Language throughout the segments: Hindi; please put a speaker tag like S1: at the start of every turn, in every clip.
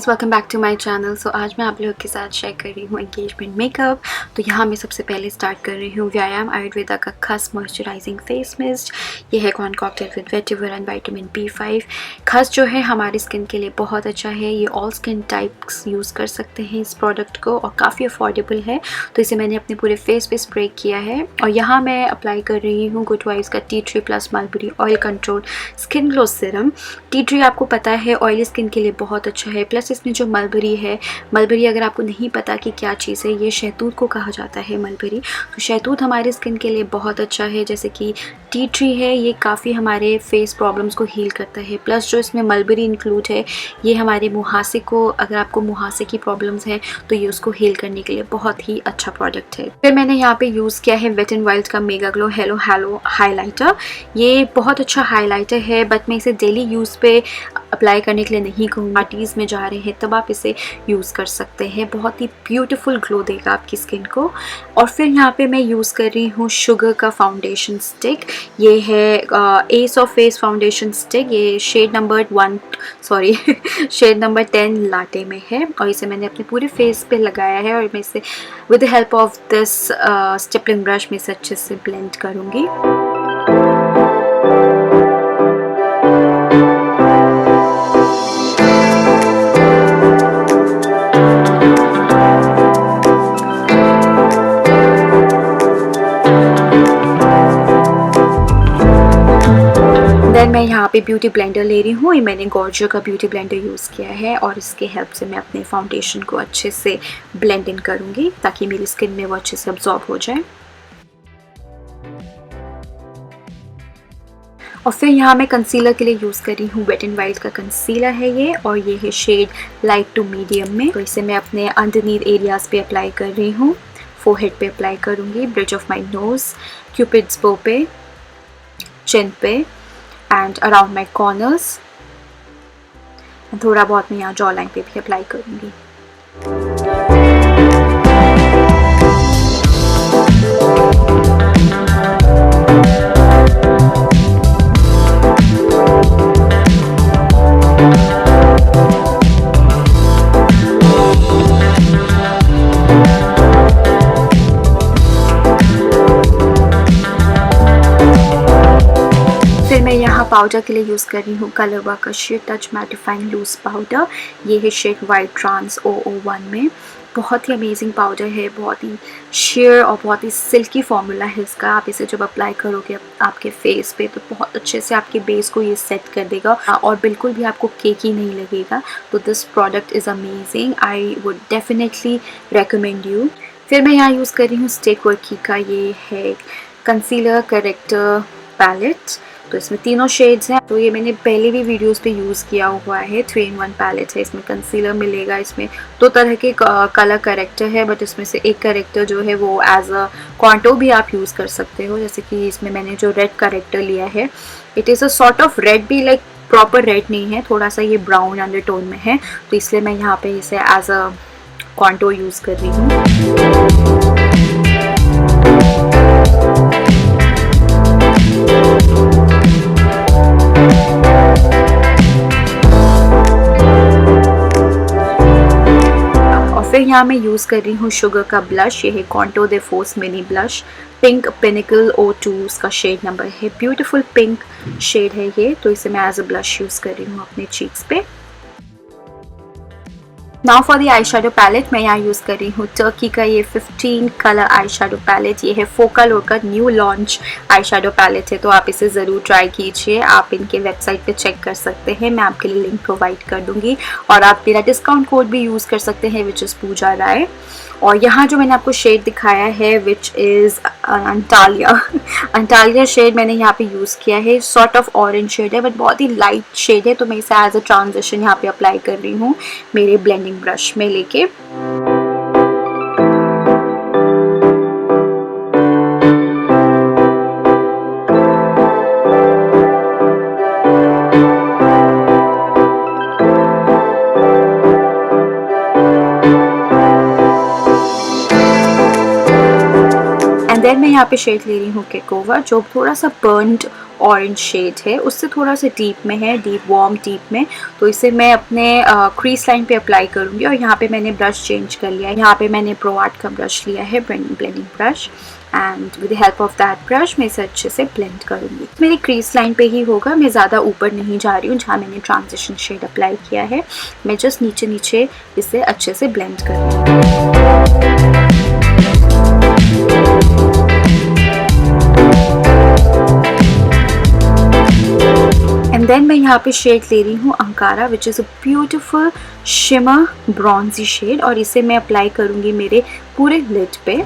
S1: Guys, welcome back to my channel. So आज मैं आप लोगों के साथ शेयर कर रही हूँ एंगेजमेंट मेकअप। तो यहाँ मैं सबसे पहले स्टार्ट कर रही हूँ व्यायाम आयुर्वेदा का खस मॉइस्चराइजिंग फेस मिस्ट। ये है concocted with vetiver and vitamin B5। खस जो है हमारी स्किन के लिए बहुत अच्छा है। ये ऑल स्किन टाइप्स यूज़ कर सकते हैं इस प्रोडक्ट को और काफ़ी अफोर्डेबल है। तो इसे मैंने अपने पूरे फेस पे स्प्रे किया है और यहाँ मैं अप्लाई कर रही हूँ गुड वाइब्स का T3+ mulberry oil control skin glow serum. T3 आपको पता है ऑयली स्किन के लिए बहुत अच्छा है। प्लस इसमें जो मलबरी है, मलबरी अगर आपको नहीं पता कि क्या चीज़ है, ये शहतूत को कहा जाता है मलबरी। तो शहतूत हमारी स्किन के लिए बहुत अच्छा है। जैसे कि T3 है, ये काफ़ी हमारे फेस प्रॉब्लम्स को हील करता है। प्लस जो इसमें मलबरी इंक्लूड है, ये हमारे मुहासे को, अगर आपको मुहासे की प्रॉब्लम्स है तो ये उसको हील करने के लिए बहुत ही अच्छा प्रोडक्ट है। फिर मैंने यहाँ पे यूज़ किया है वेट एंड वाइल्ड का mega glow hello hello highlighter. ये बहुत अच्छा हाइलाइटर है, बट मैं इसे डेली यूज़ पे अप्लाई करने के लिए नहीं कहूँगी। पार्टीज़ में जा रहे हैं तब आप इसे यूज़ कर सकते हैं। बहुत ही ब्यूटीफुल ग्लो देगा आपकी स्किन को। और फिर यहाँ पे मैं यूज़ कर रही हूँ शुगर का फाउंडेशन स्टिक। ये है S of face foundation stick. ये शेड नंबर 10 लाटे में है और इसे मैंने अपने पूरे फेस पे लगाया है और मैं इसे with the help of this stippling brush में इसे अच्छे से ब्लेंड करूँगी। देन मैं यहाँ पे ब्यूटी ब्लेंडर ले रही हूँ। ये मैंने गॉर्जियो का ब्यूटी ब्लेंडर यूज़ किया है और इसके हेल्प से मैं अपने फाउंडेशन को अच्छे से ब्लेंड इन करूँगी ताकि मेरी स्किन में वो अच्छे से अब्जॉर्ब हो जाए। और फिर यहाँ मैं कंसीलर के लिए यूज़ कर रही हूँ वेट एंड वाइल्ड का कंसीलर है ये, और ये है शेड लाइट टू मीडियम में। तो इसे मैं अपने अंडरनीथ एरियाज़ पे अप्लाई कर रही हूँ। फोरहेड पे अप्लाई करूँगी, bridge of my nose, cupid's bow पे, चिन पे एंड अराउंड माई कॉर्नर्स। थोड़ा बहुत मैं यहाँ जॉ लाइन पे भी अप्लाई करूँगी। फिर मैं यहाँ पाउडर के लिए यूज़ कर रही हूँ कलरवा का shade touch mattifying loose powder. ये है शेड वाइट ट्रांस 001 में। बहुत ही अमेजिंग पाउडर है, बहुत ही शेयर और बहुत ही सिल्की फॉर्मूला है इसका। आप इसे जब अप्लाई करोगे आपके फेस पे तो बहुत अच्छे से आपके बेस को ये सेट कर देगा और बिल्कुल भी आपको केकी नहीं लगेगा। तो this product is amazing, I would definitely recommend you. फिर मैं यहाँ यूज़ कर रही हूँ स्टेक वर्की का, ये है कंसीलर करेक्टर पैलेट। तो इसमें तीनों शेड्स हैं। तो ये मैंने पहले भी वीडियोस पे यूज़ किया हुआ है। 3-in-1 पैलेट है। इसमें कंसीलर मिलेगा, इसमें 2 तरह के कलर करेक्टर है, बट इसमें से एक करेक्टर जो है वो एज अ कॉन्टो भी आप यूज़ कर सकते हो। जैसे कि इसमें मैंने जो रेड करेक्टर लिया है, it is a sort of red भी, लाइक प्रॉपर रेड नहीं है, थोड़ा सा ये ब्राउन अंडरटोन में है। तो इसलिए मैं यहाँ पे इसे एज अ कॉन्टो यूज़ कर रही हूँ। फिर यहाँ मैं यूज़ कर रही हूँ शुगर का ब्लश। ये है contour de force mini blush, pink pinnacle O2 उसका शेड नंबर है। ब्यूटीफुल पिंक शेड है ये। तो इसे मैं एज अ ब्लश यूज़ कर रही हूँ अपने चीक्स पे। Now for the eye shadow palette, मैं यहाँ यूज़ कर रही हूँ टर्की का ये 15 कलर आई शेडो पैलेट। ये है फोकल का new launch eye shadow palette है, तो आप इसे ज़रूर ट्राई कीजिए। आप इनके वेबसाइट पे चेक कर सकते हैं, मैं आपके लिए लिंक प्रोवाइड कर दूँगी। और आप मेरा डिस्काउंट कोड भी यूज़ कर सकते हैं विच इज़ पूजा राय। और यहाँ जो मैंने आपको शेड दिखाया है विच इज़ अंटालिया शेड मैंने यहाँ पे यूज़ किया है। सॉर्ट ऑफ ऑरेंज शेड है बट बहुत ही लाइट शेड है। तो मैं इसे एज अ ट्रांजिशन यहाँ पे अप्लाई कर रही हूँ मेरे ब्लेंडिंग ब्रश में लेके। देन मैं यहाँ पे शेड ले रही हूँ केकोवा, जो थोड़ा सा बर्न्ड ऑरेंज शेड है, उससे थोड़ा सा डीप में है, डीप वार्म डीप में। तो इसे मैं अपने क्रीज लाइन पे अप्लाई करूँगी। और यहाँ पे मैंने ब्रश चेंज कर लिया है, यहाँ पे मैंने प्रो आर्ट का ब्रश लिया है, blending brush, and with the help of that brush मैं इसे अच्छे से ब्लेंड करूँगी। मेरी क्रीज लाइन पे ही होगा, मैं ज़्यादा ऊपर नहीं जा रही हूँ जहाँ मैंने ट्रांजिशन शेड अप्लाई किया है। मैं जस्ट नीचे नीचे इसे अच्छे से ब्लेंड करूँगी। एंड देन मैं यहाँ पे शेड ले रही हूँ Ankara, which is a beautiful shimmer bronzy shade, और इसे मैं अप्लाई करूँगी मेरे पूरे लिड पे।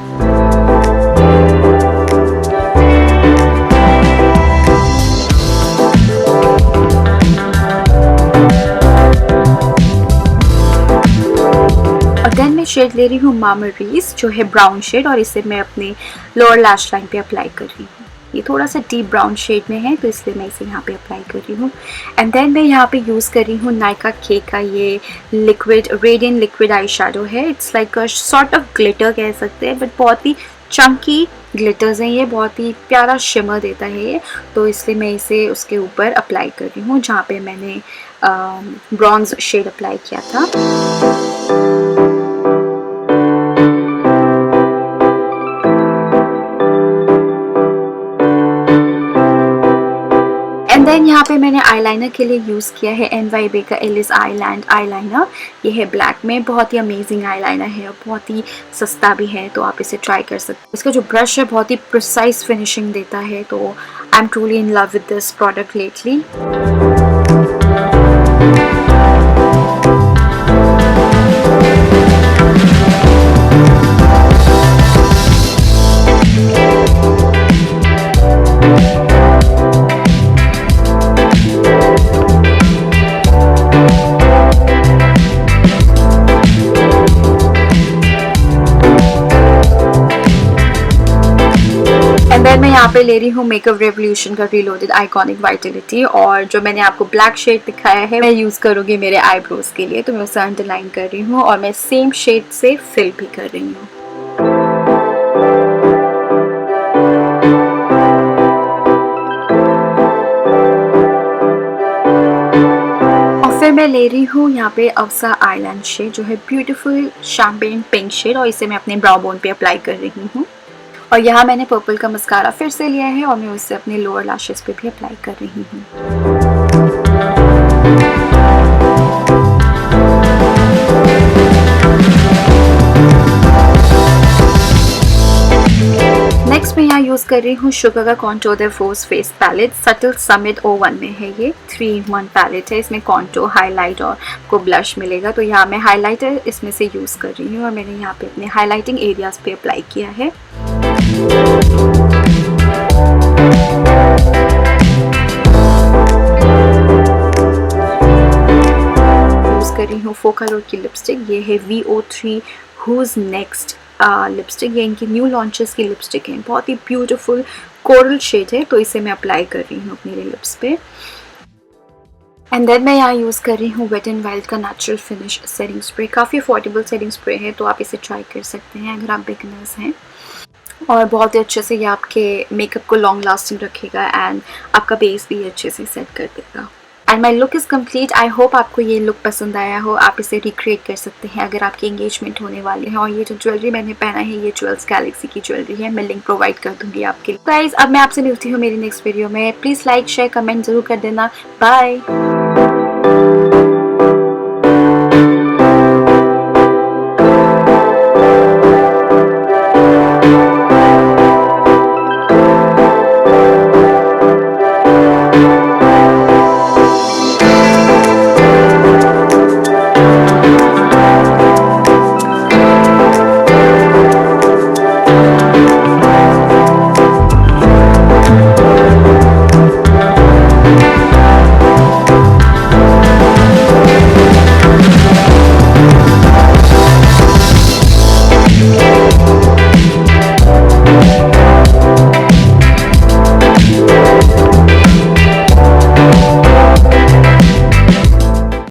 S1: और देन मैं शेड ले रही हूँ मामा रीस, जो है ब्राउन शेड, और इसे मैं अपने लोअर लैश लाइन पे अप्लाई कर रही हूँ। ये थोड़ा सा डीप ब्राउन शेड में है, तो इसलिए मैं इसे यहाँ पे अप्लाई कर रही हूँ। एंड देन मैं यहाँ पे यूज़ कर रही हूँ नायका के का ये liquid radiant liquid eye shadow है। It's like a sort of glitter कह सकते हैं, बट बहुत ही चंकी ग्लिटर्स हैं ये, बहुत ही प्यारा शिमर देता है ये। तो इसलिए मैं इसे उसके ऊपर अप्लाई कर रही हूँ जहाँ पे मैंने ब्रॉन्ज शेड अप्लाई किया था। एंड देन यहाँ पे मैंने आईलाइनर के लिए यूज़ किया है NYB का एलिस आईलैंड आईलाइनर। ये है ब्लैक में, बहुत ही अमेजिंग आईलाइनर है और बहुत ही सस्ता भी है, तो आप इसे ट्राई कर सकते हैं। इसका जो ब्रश है बहुत ही प्रिसाइज फिनिशिंग देता है, तो I am truly in love with this product lately. मैं यहाँ पे ले रही हूँ मेकअप रेवोल्यूशन का रीलोडेड आइकॉनिक वाइटलिटी, और जो मैंने आपको ब्लैक शेड दिखाया है मैं यूज़ करूँगी मेरे आईब्रोज के लिए। तो मैं उसे अंडरलाइन कर रही हूँ और मैं सेम शेड से फिल भी कर रही हूँ। और फिर मैं ले रही हूँ यहाँ पे अवसा आईलैंड शेड, जो है ब्यूटीफुल शैम्पेन पिंक शेड, और इसे मैं अपने ब्राउ बोन पे अप्लाई कर रही हूँ। और यहाँ मैंने पर्पल का मस्कारा फिर से लिया है और मैं उसे अपने लोअर लैशेस पे भी अप्लाई कर रही हूँ। नेक्स्ट मैं यहाँ यूज़ कर रही हूँ शुगर का contour the force face palette, subtle summit O1 में है ये, 3-in-1 पैलेट है। इसमें कॉन्टोर हाईलाइट और को ब्लश मिलेगा। तो यहाँ मैं हाईलाइटर इसमें से यूज़ कर रही हूँ और मैंने यहाँ पे अपने हाईलाइटिंग एरियाज पे अप्लाई किया है। यूज़ कर रही हूँ फोकलर की लिपस्टिक, ये है VO3 Who's Next लिपस्टिक। ये इनकी न्यू लॉन्चेस की लिपस्टिक है, बहुत ही ब्यूटीफुल कोरल शेड है, तो इसे मैं अप्लाई कर रही हूँ अपने लिप्स पे। एंड देन मैं यहाँ यूज़ कर रही हूँ वेट एंड वाइल्ड का नेचुरल फिनिश सेटिंग स्प्रे। काफ़ी अफोर्डेबल सेटिंग स्प्रे है, तो आप इसे ट्राई कर सकते हैं अगर आप बिगनर्स हैं, और बहुत ही अच्छे से ये आपके मेकअप को लॉन्ग लास्टिंग रखेगा एंड आपका बेस भी अच्छे से सेट कर देगा। And my look is complete. I hope आपको ये लुक पसंद आया हो। आप इसे रिक्रिएट कर सकते हैं अगर आपकी एंगेजमेंट होने वाली है। और ये जो ज्वेलरी मैंने पहना है ये ज्वेल्स गैलेक्सी की ज्वेलरी है, मैं लिंक प्रोवाइड कर दूंगी आपके लिए। गाइस अब मैं आपसे मिलती हूँ मेरी नेक्स्ट वीडियो में। प्लीज़ लाइक शेयर कमेंट ज़रूर कर देना। बाय।